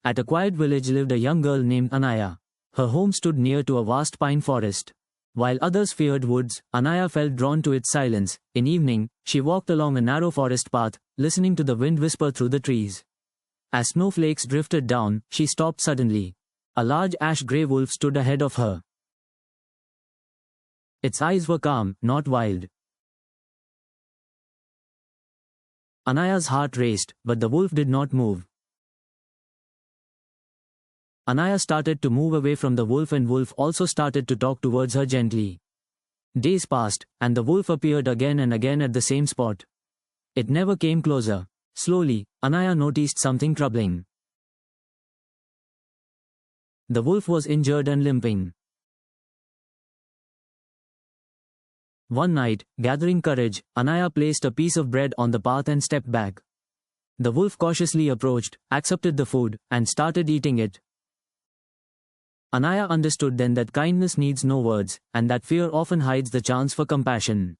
At a quiet village lived a young girl named Anaya. Her home stood near to a vast pine forest. While others feared woods, Anaya felt drawn to its silence. In evening, she walked along a narrow forest path, listening to the wind whisper through the trees. As snowflakes drifted down, she stopped suddenly. A large ash-grey wolf stood ahead of her. Its eyes were calm, not wild. Anaya's heart raced, but the wolf did not move. Anaya started to move away from the wolf, and wolf also started to talk towards her gently. Days passed, and the wolf appeared again and again at the same spot. It never came closer. Slowly, Anaya noticed something troubling. The wolf was injured and limping. One night, gathering courage, Anaya placed a piece of bread on the path and stepped back. The wolf cautiously approached, accepted the food, and started eating it. Anaya understood then that kindness needs no words, and that fear often hides the chance for compassion.